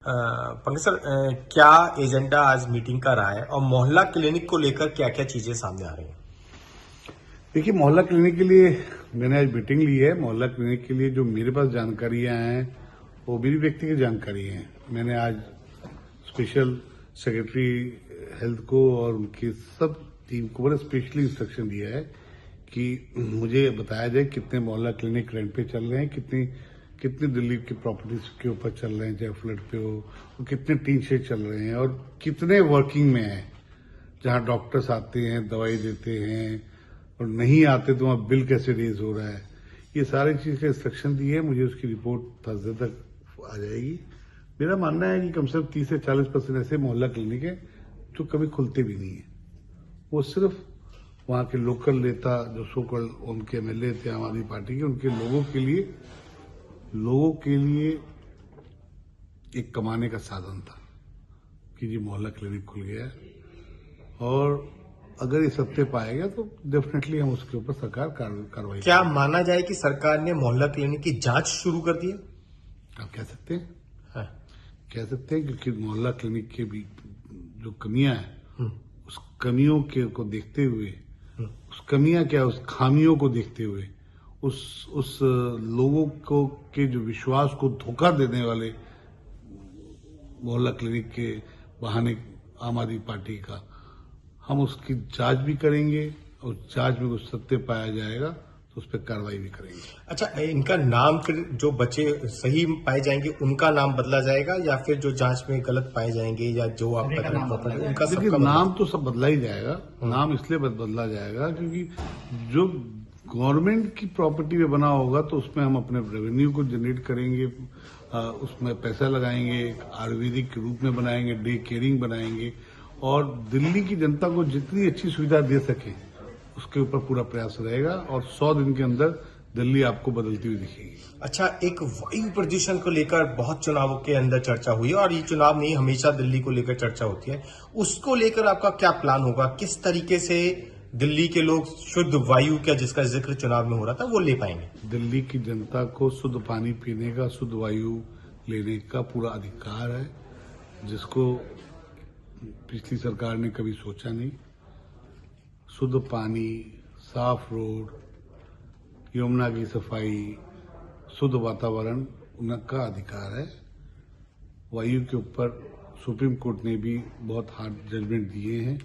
Pankaj sir, क्या agenda आज meeting का रहा है और मोहल्ला क्लिनिक को लेकर क्या क्या चीजें सामने आ रही हैं? देखिए, मोहल्ला क्लिनिक के लिए मैंने आज मीटिंग ली है। मोहल्ला क्लिनिक के लिए जो मेरे पास जानकारियां हैं वो मेरी व्यक्तिगत जानकारी हैं। मैंने आज स्पेशल सेक्रेटरी हेल्थ को और उनकी सब टीम को बड़ा स्पेशली इंस्ट्रक्शन दिया है कि मुझे बताया जाए कितने मोहल्ला क्लिनिक रेंट पे चल रहे हैं, कितनी दिल्ली की प्रॉपर्टीज के ऊपर चल रहे हैं, चाहे फ्लड पे हो, और कितने टीन शेड चल रहे हैं और कितने वर्किंग में हैं। जहां डॉक्टर्स आते हैं, दवाई देते हैं और नहीं आते तो वहां बिल कैसे रेज हो रहा है, ये सारी चीज के इंस्ट्रक्शन दिए हैं। मुझे उसकी रिपोर्ट थर्सडे तक आ जाएगी। मेरा मानना है कि कम से कम 30 से 40% ऐसे मोहल्ला क्लिनिक है जो कभी खुलते भी नहीं है। वो सिर्फ वहां के लोकल नेता जो सोकल उनके एमएलए थे आम आदमी पार्टी के, उनके लोगों के लिए एक कमाने का साधन था कि जी मोहल्ला क्लिनिक खुल गया है। और अगर ये सत्य पाएगा तो डेफिनेटली हम उसके ऊपर सरकार कार्रवाई। क्या माना जाए कि सरकार ने मोहल्ला क्लिनिक की जांच शुरू कर दी है? आप कह सकते हैं, हाँ। कह सकते हैं, क्योंकि मोहल्ला क्लिनिक के भी जो कमियां हैं उस कमियों को देखते हुए, उस कमियां क्या, उस खामियों को देखते हुए, उस लोगों को के जो विश्वास को धोखा देने वाले मोहल्ला क्लिनिक के बहाने आम आदमी पार्टी का, हम उसकी जांच भी करेंगे और जांच में कुछ सत्य पाया जाएगा तो उस पर कार्रवाई भी करेंगे। अच्छा, इनका नाम फिर जो बच्चे सही पाए जाएंगे उनका नाम बदला जाएगा या फिर जो जांच में गलत पाए जाएंगे या जो आप उनका देखिए, नाम तो सब बदला ही जाएगा। नाम इसलिए बदला जाएगा क्योंकि जो गवर्नमेंट की प्रॉपर्टी में बना होगा तो उसमें हम अपने रेवेन्यू को जनरेट करेंगे, उसमें पैसा लगाएंगे, आयुर्वेदिक के रूप में बनाएंगे, डे केयरिंग बनाएंगे और दिल्ली की जनता को जितनी अच्छी सुविधा दे सके उसके ऊपर पूरा प्रयास रहेगा और 100 दिन के अंदर दिल्ली आपको बदलती हुई दिखेगी। अच्छा, एक वायु प्रदूषण को लेकर बहुत चुनावों के अंदर चर्चा हुई और ये चुनाव नहीं, हमेशा दिल्ली को लेकर चर्चा होती है। उसको लेकर आपका क्या प्लान होगा? किस तरीके से दिल्ली के लोग शुद्ध वायु का, जिसका जिक्र चुनाव में हो रहा था, वो ले पाएंगे? दिल्ली की जनता को शुद्ध पानी पीने का, शुद्ध वायु लेने का पूरा अधिकार है, जिसको पिछली सरकार ने कभी सोचा नहीं। शुद्ध पानी, साफ रोड, यमुना की सफाई, शुद्ध वातावरण उनका अधिकार है। वायु के ऊपर सुप्रीम कोर्ट ने भी बहुत हार्ड जजमेंट दिए हैं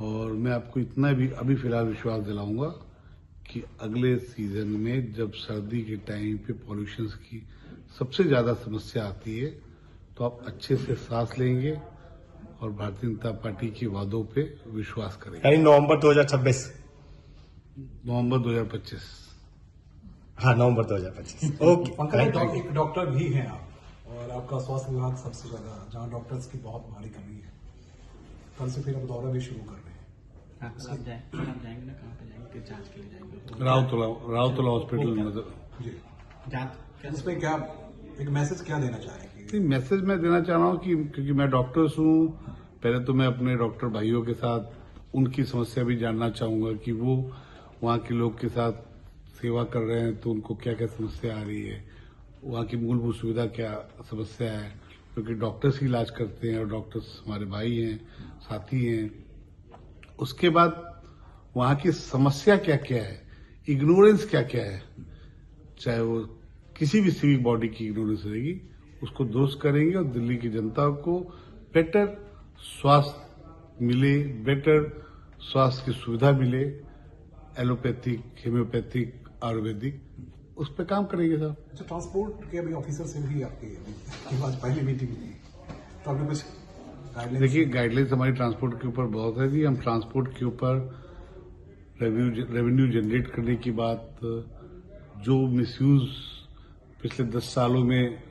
और मैं आपको इतना भी अभी फिलहाल विश्वास दिलाऊंगा कि अगले सीजन में जब सर्दी के टाइम पे पॉल्यूशन की सबसे ज्यादा समस्या आती है तो आप अच्छे से सांस लेंगे और भारतीय जनता पार्टी के वादों पे विश्वास करेंगे। यानी नवंबर 2026? नवंबर 2025। हाँ, नवंबर 2025। ओके। पंकज, एक डॉक्टर भी हैं आप और आपका स्वास्थ्य विभाग सबसे ज्यादा, जहां डॉक्टर्स की बहुत भारी कमी है। कल से फिर अब दौरा भी शुरू कर रहे हैं। आप जाएंगे ना, कहाँ पे जाएंगे? किस जांच के लिए जाएंगे? राउतला हॉस्पिटल में जी, जांच उसमें क्या एक मैसेज क्या देना चाहेंगे? मैसेज मैं देना चाह रहा हूँ कि क्योंकि मैं डॉक्टर्स हूँ, पहले तो मैं अपने डॉक्टर भाइयों के साथ उनकी समस्या भी जानना चाहूंगा कि वो वहाँ के लोग के साथ सेवा कर रहे हैं तो उनको क्या क्या समस्या आ रही है, वहाँ की मूलभूत सुविधा क्या समस्या है, क्योंकि डॉक्टर्स ही इलाज करते हैं और डॉक्टर्स हमारे भाई हैं, साथी हैं। उसके बाद वहाँ की समस्या क्या क्या है, इग्नोरेंस क्या क्या है, चाहे वो किसी भी सिविक बॉडी की इग्नोरेंस रहेगी, उसको दुरुस्त करेंगे और दिल्ली की जनता को बेटर स्वास्थ्य मिले, बेटर स्वास्थ्य की सुविधा मिले, एलोपैथिक, हेम्योपैथिक, आयुर्वेदिक, उस पर काम करेंगे साहब। अच्छा, ट्रांसपोर्ट के अभी ऑफिसर से भी आपकी आज पहली मीटिंग हुई, तो आपने कुछ गाइडलाइंस? देखिए, गाइडलाइंस हमारी ट्रांसपोर्ट के ऊपर बहुत है जी। हम ट्रांसपोर्ट के ऊपर रेवेन्यू जनरेट करने की बात, जो मिसयूज पिछले 10 सालों में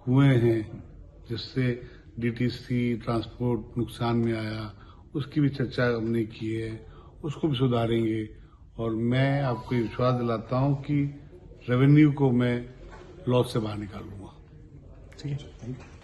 हुए हैं जिससे डीटीसी ट्रांसपोर्ट नुकसान में आया, उसकी भी चर्चा हमने की है, उसको भी सुधारेंगे और मैं आपको विश्वास दिलाता हूं कि रेवेन्यू को मैं लॉस से बाहर निकालूंगा। ठीक है।